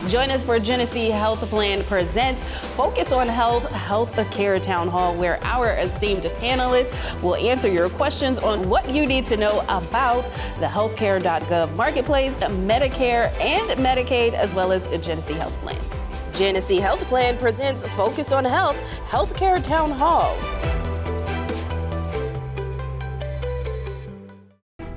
Join us for Genesee Health Plan presents Focus on Health, HealthCare Town Hall, where our esteemed panelists will answer your questions on what you need to know about the HealthCare.Gov Marketplace, Medicare and Medicaid, as well as Genesee Health Plan. Genesee Health Plan presents Focus on Health, HealthCare Town Hall.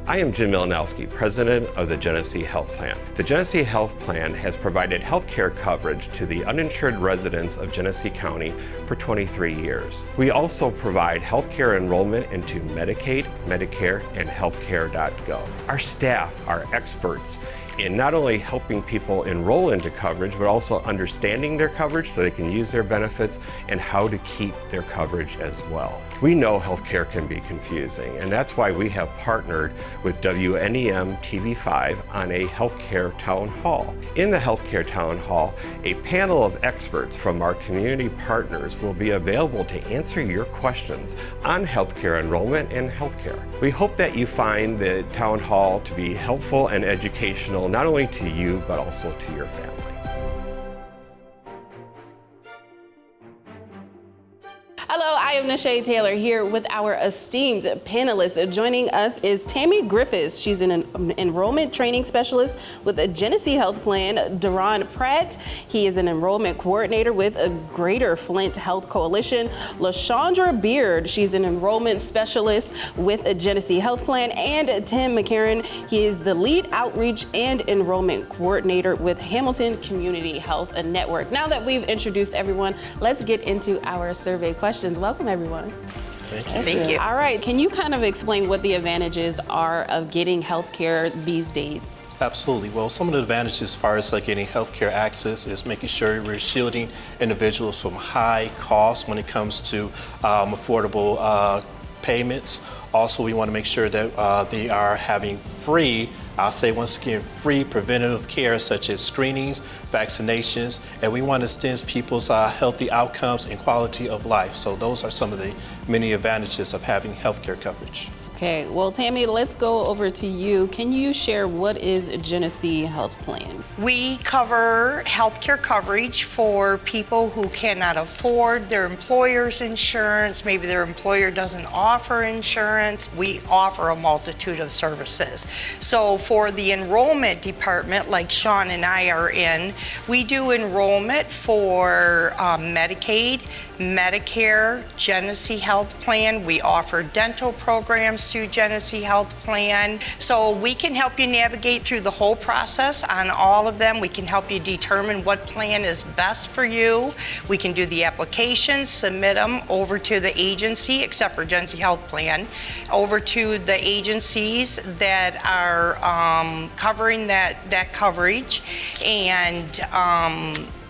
I am Jim Milanowski, president of the Genesee Health Plan. The Genesee Health Plan has provided health care coverage to the uninsured residents of Genesee County for 23 years. We also provide health care enrollment into Medicaid, Medicare, and HealthCare.Gov. Our staff are experts in not only helping people enroll into coverage, but also understanding their coverage so they can use their benefits and how to keep their coverage as well. We know healthcare can be confusing, and that's why we have partnered with WNEM TV5 on a healthcare town hall. In the healthcare town hall, a panel of experts from our community partners will be available to answer your questions on healthcare enrollment and healthcare. We hope that you find the town hall to be helpful and educational, not only to you, but also to your family. Hello, I am Nashay Taylor here with our esteemed panelists. Joining us is Tammy Griffiths. She's an enrollment training specialist with the Genesee Health Plan. Deron Pratt, he is an enrollment coordinator with a Greater Flint Health Coalition. LaShondra Beard, she's an enrollment specialist with a Genesee Health Plan. And Tim McCarron, he is the lead outreach and enrollment coordinator with Hamilton Community Health Network. Now that we've introduced everyone, let's get into our survey questions. Welcome, everyone. Thank you. All right, can you kind of explain what the advantages are of getting health care these days? Absolutely. Well, some of the advantages as far as getting healthcare access is making sure we're shielding individuals from high costs when it comes to affordable payments. Also, we want to make sure that they are having free, I'll say once again, free preventative care such as screenings, vaccinations, and we want to extend people's healthy outcomes and quality of life. So those are some of the many advantages of having healthcare coverage. Okay, well, Tammy, let's go over to you. Can you share what is Genesee Health Plan? We cover healthcare coverage for people who cannot afford their employer's insurance. Maybe their employer doesn't offer insurance. We offer a multitude of services. So for the enrollment department, like Sean and I are in, we do enrollment for Medicaid, Medicare, Genesee Health Plan. We offer dental programs through Genesee Health Plan. So we can help you navigate through the whole process on all of them. We can help you determine what plan is best for you. We can do the applications, submit them over to the agency, except for Genesee Health Plan, over to the agencies that are covering that coverage, and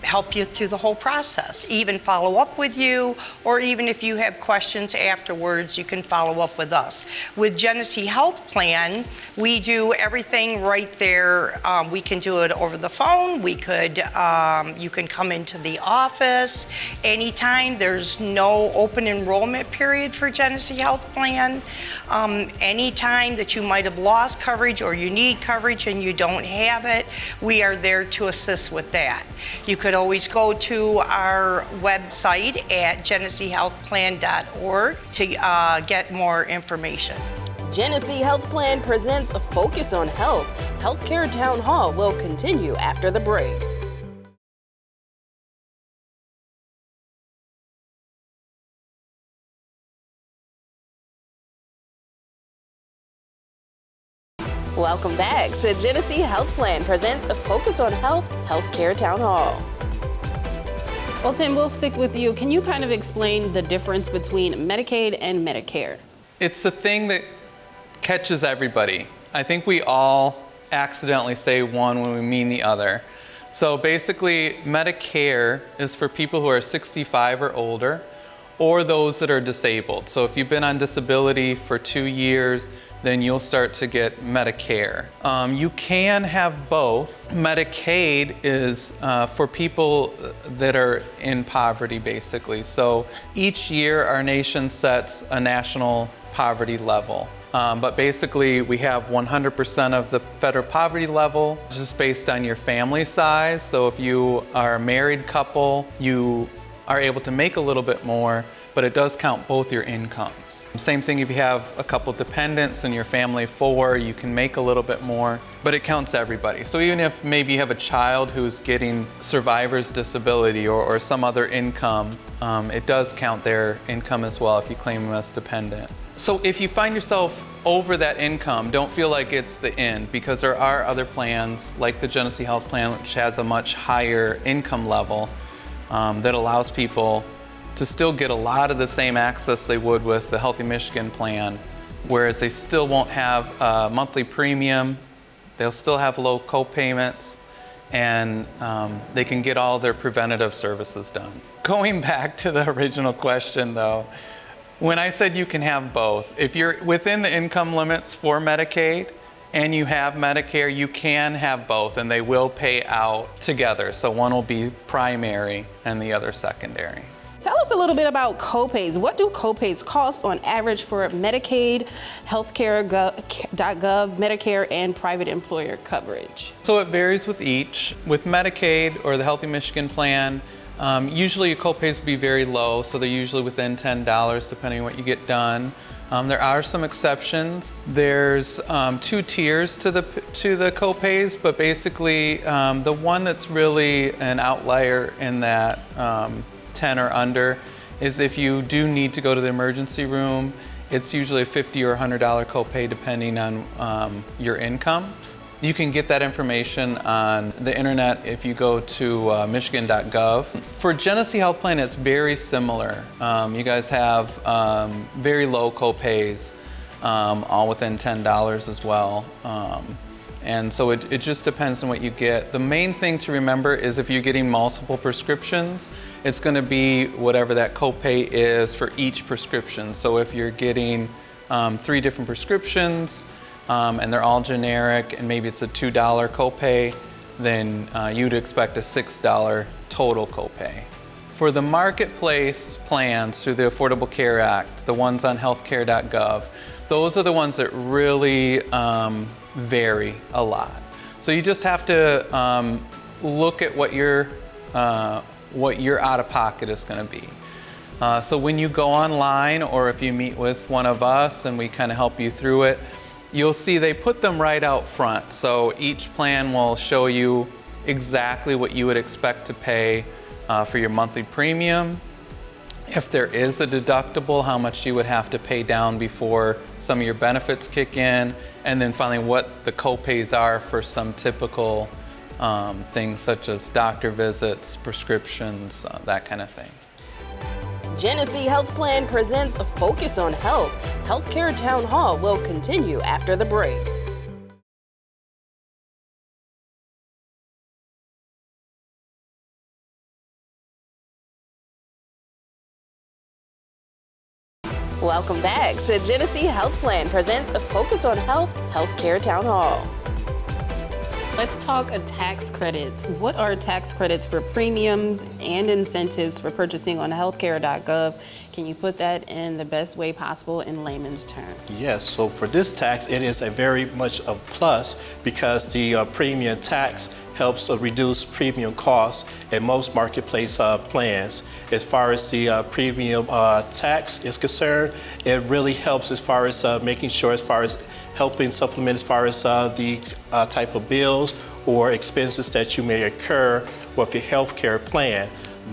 help you through the whole process, even follow up with you, or even if you have questions afterwards, you can follow up with us. With Genesee Health Plan, we do everything right there. We can do it over the phone. We could, you can come into the office anytime. There's no open enrollment period for Genesee Health Plan. Anytime that you might have lost coverage or you need coverage and you don't have it, we are there to assist with that. You could always go to our website at GeneseeHealthPlan.org to get more information. Genesee Health Plan presents Focus on Health. Healthcare Town Hall will continue after the break. Welcome back to Genesee Health Plan presents Focus on Health, HealthCare Town Hall. Well, Tim, we'll stick with you. Can you kind of explain the difference between Medicaid and Medicare? It's the thing that catches everybody. I think we all accidentally say one when we mean the other. So basically, Medicare is for people who are 65 or older, or those that are disabled. So if you've been on disability for 2 years, then you'll start to get Medicare. You can have both. Medicaid is for people that are in poverty, basically. So each year our nation sets a national poverty level. But basically, we have 100% of the federal poverty level, just based on your family size. So if you are a married couple, you are able to make a little bit more, but it does count both your incomes. Same thing if you have a couple dependents and your family 4, you can make a little bit more, but it counts everybody. So even if maybe you have a child who's getting survivor's disability or some other income, it does count their income as well if you claim them as dependent. So if you find yourself over that income, don't feel like it's the end, because there are other plans like the Genesee Health Plan, which has a much higher income level that allows people to still get a lot of the same access they would with the Healthy Michigan plan, whereas they still won't have a monthly premium, they'll still have low co-payments, and they can get all their preventative services done. Going back to the original question though, when I said you can have both, if you're within the income limits for Medicaid and you have Medicare, you can have both, and they will pay out together. So one will be primary and the other secondary. Tell us a little bit about copays. What do copays cost on average for Medicaid, HealthCare.Gov, Medicare, and private employer coverage? So it varies with each. With Medicaid or the Healthy Michigan plan, usually your copays will be very low, so they're usually within $10 depending on what you get done. There are some exceptions. There's 2 tiers to the copays, but basically the one that's really an outlier in that 10 or under is if you do need to go to the emergency room, it's usually a $50 or $100 copay depending on your income. You can get that information on the internet if you go to Michigan.gov. For Genesee Health Plan, it's very similar. You guys have very low copays, all within $10 as well. And so it just depends on what you get. The main thing to remember is if you're getting multiple prescriptions, it's going to be whatever that copay is for each prescription. So if you're getting 3 different prescriptions and they're all generic and maybe it's a $2 copay, then you'd expect a $6 total copay. For the marketplace plans through the Affordable Care Act, the ones on HealthCare.Gov, those are the ones that really vary a lot. So you just have to look at what your out-of-pocket is going to be. So when you go online, or if you meet with one of us and we kind of help you through it, you'll see they put them right out front. So each plan will show you exactly what you would expect to pay for your monthly premium. If there is a deductible, how much you would have to pay down before some of your benefits kick in, and then finally what the copays are for some typical things such as doctor visits, prescriptions, that kind of thing. Genesee Health Plan presents a Focus on Health. Healthcare Town Hall will continue after the break. Welcome back to Genesee Health Plan presents a Focus on Health, Healthcare Town Hall. Let's talk tax credits. What are tax credits for premiums and incentives for purchasing on HealthCare.Gov? Can you put that in the best way possible in layman's terms? Yes, so for this tax, it is a very much of plus because the premium tax helps reduce premium costs in most marketplace plans. As far as the premium tax is concerned, it really helps as far as making sure, as far as helping supplement as far as the type of bills or expenses that you may occur with your health care plan.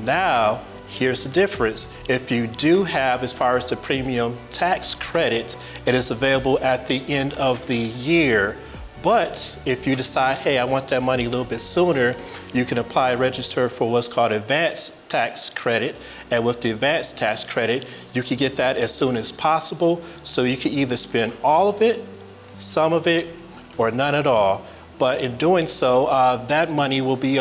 Now, here's the difference. If you do have, as far as the premium tax credit, it is available at the end of the year. But if you decide, hey, I want that money a little bit sooner, you can apply and register for what's called advanced tax credit. And with the advanced tax credit, you can get that as soon as possible. So you can either spend all of it, some of it, or none at all. But in doing so, that money will be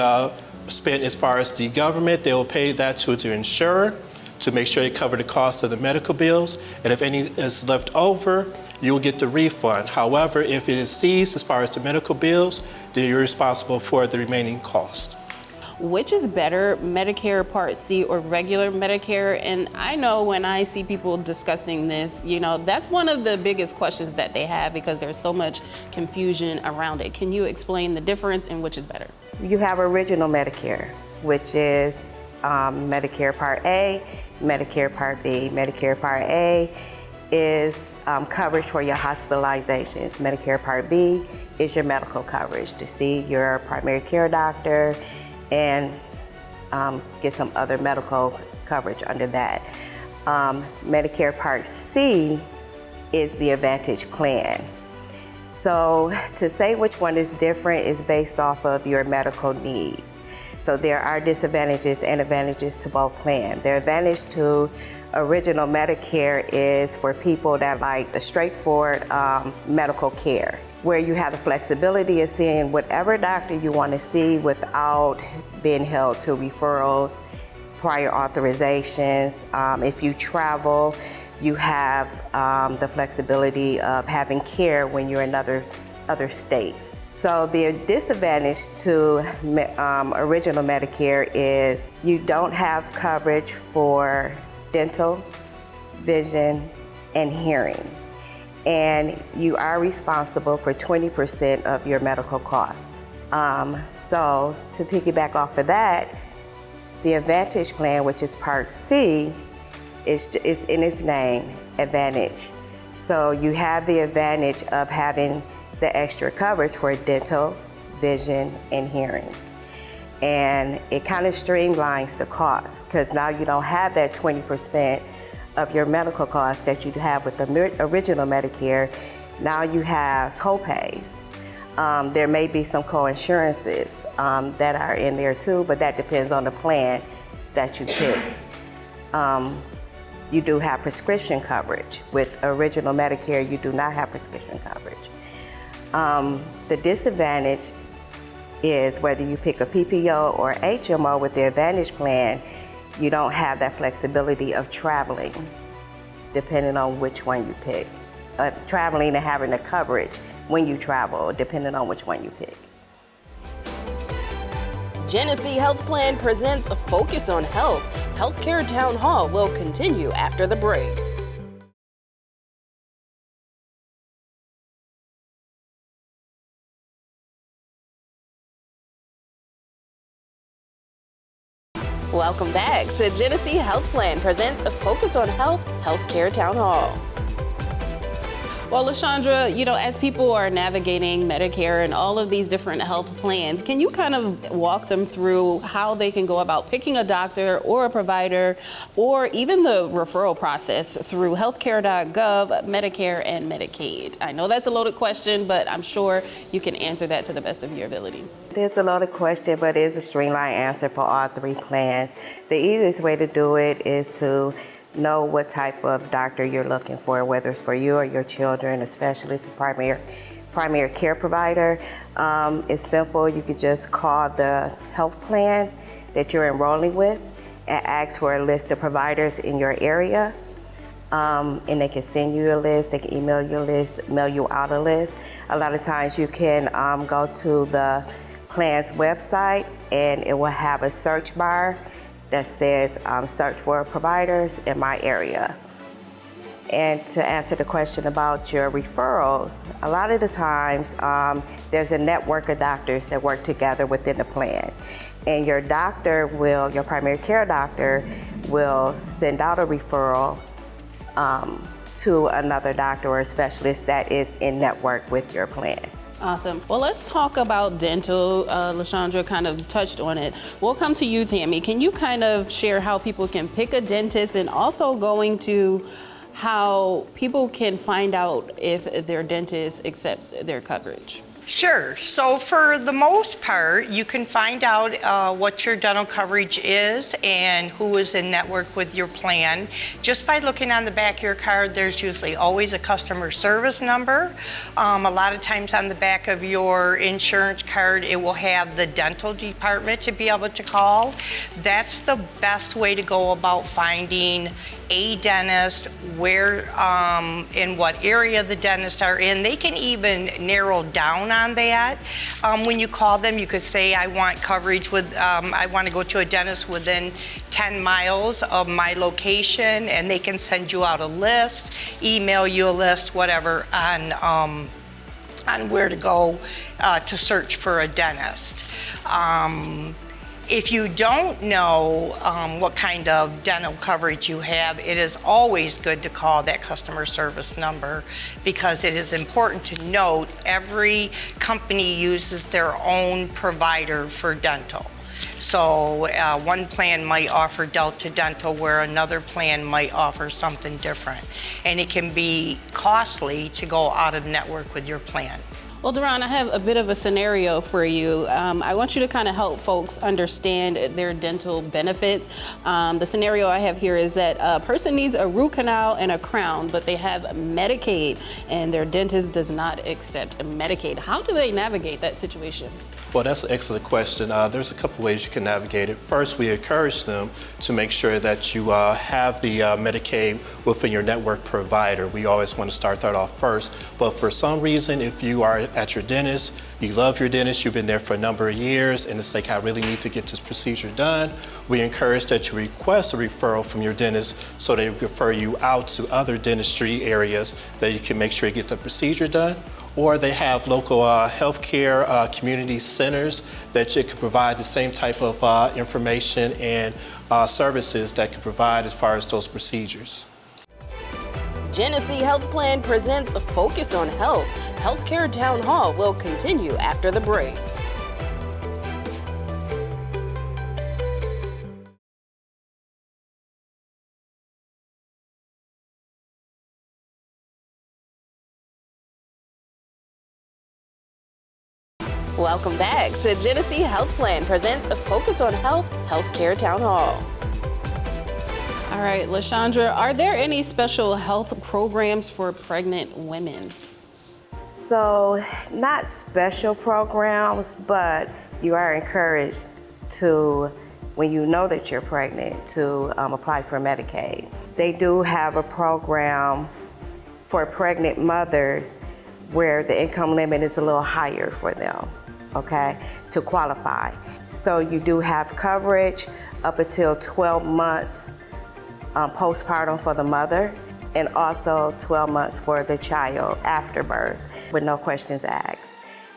spent as far as the government. They will pay that to the insurer to make sure they cover the cost of the medical bills. And if any is left over, you'll get the refund. However, if it is seized as far as the medical bills, then you're responsible for the remaining cost. which is better, Medicare Part C or regular Medicare? And I know when I see people discussing this, that's one of the biggest questions that they have because there's so much confusion around it. Can you explain the difference and which is better? You have original Medicare, which is Medicare Part A, Medicare Part B. Medicare Part A is coverage for your hospitalizations. Medicare Part B is your medical coverage to see your primary care doctor and get some other medical coverage under that. Medicare Part C is the Advantage plan. So to say which one is different is based off of your medical needs. So there are disadvantages and advantages to both plans. The advantage to original Medicare is for people that like the straightforward medical care, where you have the flexibility of seeing whatever doctor you want to see without being held to referrals, prior authorizations. If you travel, you have the flexibility of having care when you're in other states. So the disadvantage to original Medicare is you don't have coverage for dental, vision, and hearing. And you are responsible for 20% of your medical costs. So to piggyback off of that, the Advantage plan, which is Part C, is in its name, Advantage. So you have the advantage of having the extra coverage for dental, vision, and hearing. And it kind of streamlines the cost because now you don't have that 20% of your medical costs that you have with the original Medicare. Now you have co-pays. There may be some co-insurances that are in there too, but that depends on the plan that you pick. You do have prescription coverage. With original Medicare, you do not have prescription coverage. The disadvantage is whether you pick a PPO or HMO with the Advantage plan, you don't have that flexibility of traveling, depending on which one you pick. Traveling and having the coverage when you travel, depending on which one you pick. Genesee Health Plan presents a Focus on Health. HealthCare Town Hall will continue after the break. Welcome back to Genesee Health Plan presents a Focus on Health, HealthCare Town Hall. Well, LaShondra, as people are navigating Medicare and all of these different health plans, can you kind of walk them through how they can go about picking a doctor or a provider, or even the referral process through HealthCare.Gov, Medicare, and Medicaid? I know that's a loaded question, but I'm sure you can answer that to the best of your ability. It's a loaded question, but it is a streamlined answer for all three plans. The easiest way to do it is to know what type of doctor you're looking for, whether it's for you or your children, a specialist, a primary care provider. It's simple. You could just call the health plan that you're enrolling with and ask for a list of providers in your area. And they can send you a list, they can email you a list, mail you out a list. A lot of times you can go to the plan's website and it will have a search bar that says search for providers in my area. And to answer the question about your referrals, a lot of the times there's a network of doctors that work together within the plan. And your primary care doctor will send out a referral to another doctor or a specialist that is in network with your plan. Awesome. Well, let's talk about dental. LaShondra kind of touched on it. We'll come to you, Tammy. Can you kind of share how people can pick a dentist, and also going to how people can find out if their dentist accepts their coverage? Sure. So for the most part, you can find out what your dental coverage is and who is in network with your plan. Just by looking on the back of your card, there's usually always a customer service number. A lot of times on the back of your insurance card, it will have the dental department to be able to call. That's the best way to go about finding a dentist, where in what area the dentists are in. They can even narrow down on that. When you call them, you could say, I want coverage with, I want to go to a dentist within 10 miles of my location, and they can send you out a list, email you a list, whatever, on where to go to search for a dentist. If you don't know what kind of dental coverage you have, it is always good to call that customer service number, because it is important to note every company uses their own provider for dental. So one plan might offer Delta Dental where another plan might offer something different. And it can be costly to go out of network with your plan. Well, Duran, I have a bit of a scenario for you. I want you to kind of help folks understand their dental benefits. The scenario I have here is that a person needs a root canal and a crown, but they have Medicaid, and their dentist does not accept Medicaid. How do they navigate that situation? Well, that's an excellent question. There's a couple ways you can navigate it. First, we encourage them to make sure that you have the Medicaid within your network provider. We always want to start that off first. But for some reason, if you are at your dentist, you love your dentist, you've been there for a number of years, and it's like, I really need to get this procedure done, we encourage that you request a referral from your dentist so they refer you out to other dentistry areas that you can make sure you get the procedure done. Or they have local healthcare community centers that you can provide the same type of information and services that can provide as far as those procedures. Genesee Health Plan presents a Focus on Health. HealthCare Town Hall will continue after the break. Welcome back to Genesee Health Plan presents a Focus on Health, HealthCare Town Hall. All right, LaShondra, are there any special health programs for pregnant women? So, not special programs, but you are encouraged to, when you know that you're pregnant, to apply for Medicaid. They do have a program for pregnant mothers where the income limit is a little higher for them, okay, to qualify. So you do have coverage up until 12 months postpartum for the mother, and also 12 months for the child after birth with no questions asked.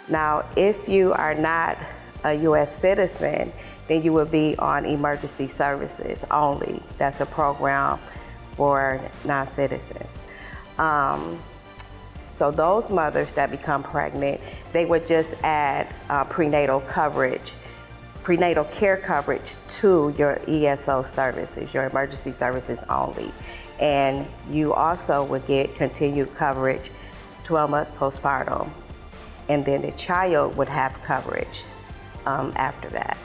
Now, if you are not a U.S. citizen, then you will be on emergency services only. That's a program for non-citizens. So those mothers that become pregnant, they would just add prenatal care coverage to your ESO services, your emergency services only. And you also would get continued coverage 12 months postpartum. And then the child would have coverage after that.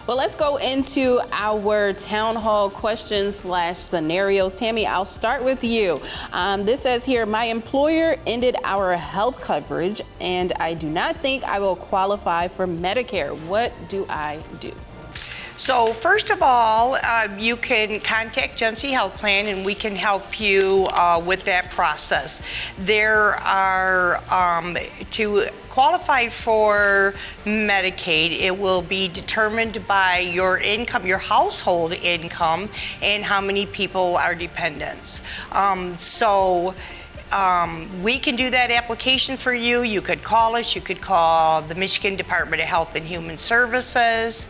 Well, let's go into our town hall questions/scenarios. Tammy, I'll start with you. This says here, my employer ended our health coverage and I do not think I will qualify for Medicare. What do I do? So first of all, you can contact Genesee Health Plan and we can help you with that process. There are, to qualify for Medicaid, it will be determined by your income, your household income, and how many people are dependents. We can do that application for you. You could call us, you could call the Michigan Department of Health and Human Services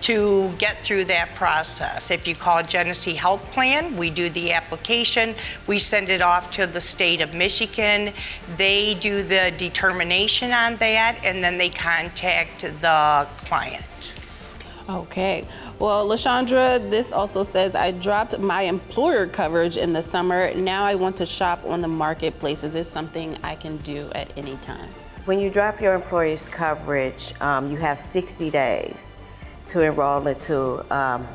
to get through that process. If you call Genesee Health Plan, we do the application, we send it off to the state of Michigan, they do the determination on that, and then they contact the client. Okay. Well, LaShondra, this also says, I dropped my employer coverage in the summer. Now I want to shop on the marketplace. Is this something I can do at any time? When you drop your employer's coverage, you have 60 days to enroll into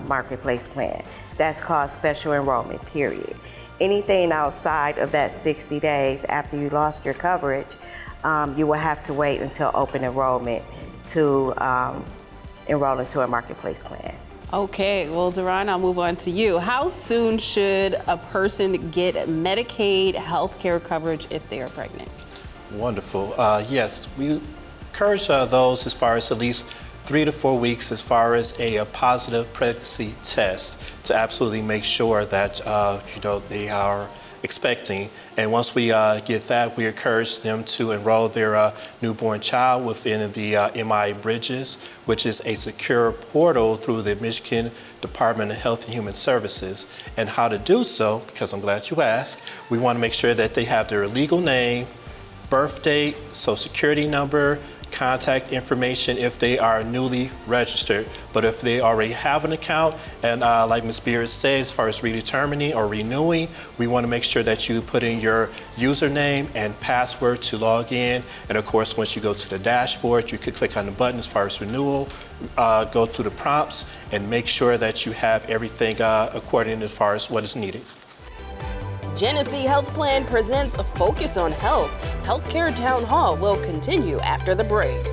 marketplace plan. That's called special enrollment, period. Anything outside of that 60 days after you lost your coverage, you will have to wait until open enrollment to enroll into a marketplace plan. Okay, well, Duran, I'll move on to you. How soon should a person get Medicaid health care coverage if they are pregnant? Wonderful. Yes, we encourage those as far as at least 3 to 4 weeks as far as a positive pregnancy test to absolutely make sure that they are expecting. And once we get that, we encourage them to enroll their newborn child within the MI Bridges, which is a secure portal through the Michigan Department of Health and Human Services. And how to do so, because I'm glad you asked, we want to make sure that they have their legal name, birth date, social security number, contact information if they are newly registered. But if they already have an account, and like Ms. Beard said, as far as redetermining or renewing, we want to make sure that you put in your username and password to log in. And of course, once you go to the dashboard, you could click on the button as far as renewal, go to the prompts, and make sure that you have everything according as far as what is needed. Genesee Health Plan presents a Focus on Health. HealthCare Town Hall will continue after the break.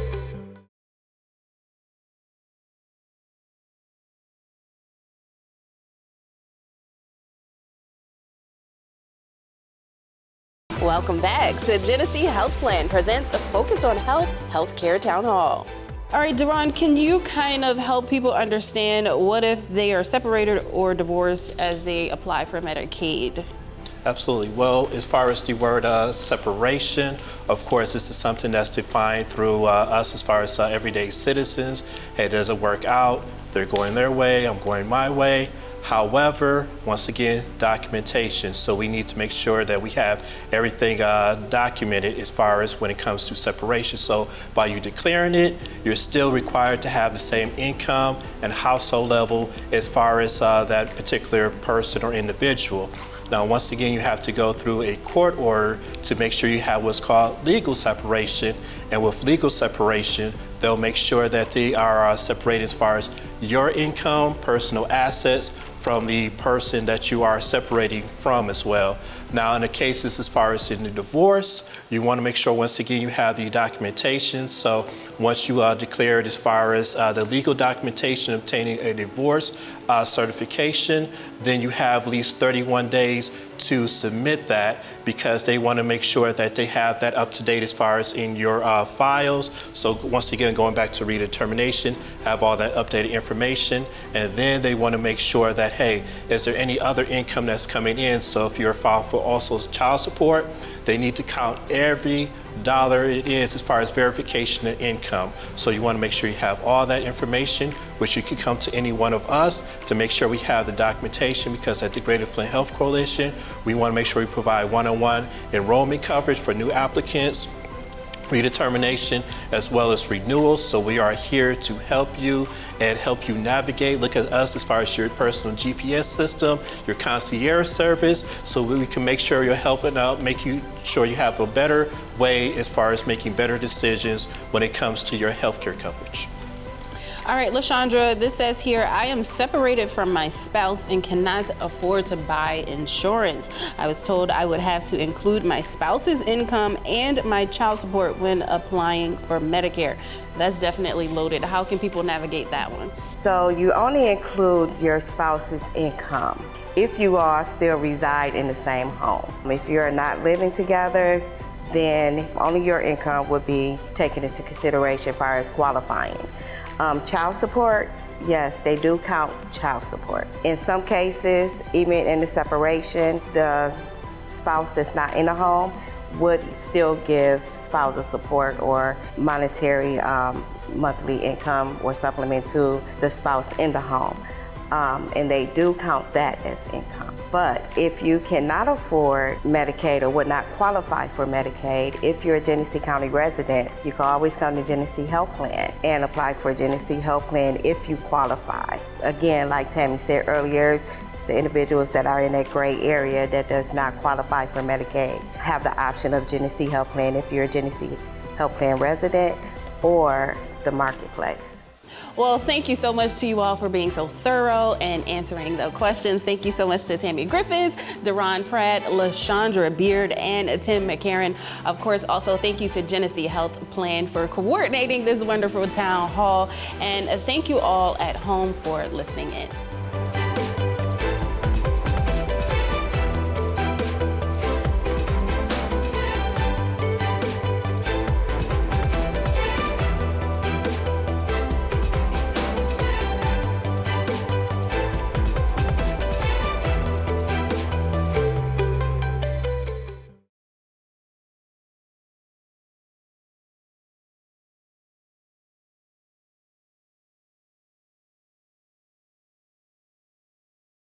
Welcome back to Genesee Health Plan presents a Focus on Health, HealthCare Town Hall. All right, Duran, can you kind of help people understand what if they are separated or divorced as they apply for Medicaid? Absolutely. Well, as far as the word separation, of course, this is something that's defined through us as far as everyday citizens. Hey, it doesn't work out. They're going their way. I'm going my way. However, once again, documentation. So we need to make sure that we have everything documented as far as when it comes to separation. So by you declaring it, you're still required to have the same income and household level as far as that particular person or individual. Now, once again, you have to go through a court order to make sure you have what's called legal separation. And with legal separation, they'll make sure that they are separated as far as your income, personal assets from the person that you are separating from as well. Now, in the cases as far as in the divorce, you want to make sure once again you have the documentation. So once you declare it as far as the legal documentation obtaining a divorce certification, then you have at least 31 days to submit that, because they want to make sure that they have that up to date as far as in your files. So once again, going back to redetermination, have all that updated information, and then they want to make sure that, hey, is there any other income that's coming in? So if you're filed for also child support, they need to count every dollar it is as far as verification of income. So you want to make sure you have all that information, which you can come to any one of us to make sure we have the documentation, because at the Greater Flint Health Coalition, we want to make sure we provide one-on-one enrollment coverage for new applicants, redetermination, as well as renewals. So we are here to help you and help you navigate. Look at us as far as your personal GPS system, your concierge service, so we can make sure you're helping out, sure you have a better way as far as making better decisions when it comes to your healthcare coverage. All right, LaShondra, this says here, I am separated from my spouse and cannot afford to buy insurance. I was told I would have to include my spouse's income and my child support when applying for Medicare. That's definitely loaded. How can people navigate that one? So you only include your spouse's income if you all still reside in the same home. If you're not living together, then only your income would be taken into consideration as far as qualifying. Child support, yes, they do count child support. In some cases, even in the separation, the spouse that's not in the home would still give spousal support or monetary monthly income or supplement to the spouse in the home. And they do count that as income. But if you cannot afford Medicaid or would not qualify for Medicaid, if you're a Genesee County resident, you can always come to Genesee Health Plan and apply for Genesee Health Plan if you qualify. Again, like Tammy said earlier, the individuals that are in that gray area that does not qualify for Medicaid have the option of Genesee Health Plan if you're a Genesee Health Plan resident or the marketplace. Well, thank you so much to you all for being so thorough and answering the questions. Thank you so much to Tammy Griffiths, Duran Pratt, LaShondra Beard, and Tim McCarron. Of course, also thank you to Genesee Health Plan for coordinating this wonderful town hall. And thank you all at home for listening in.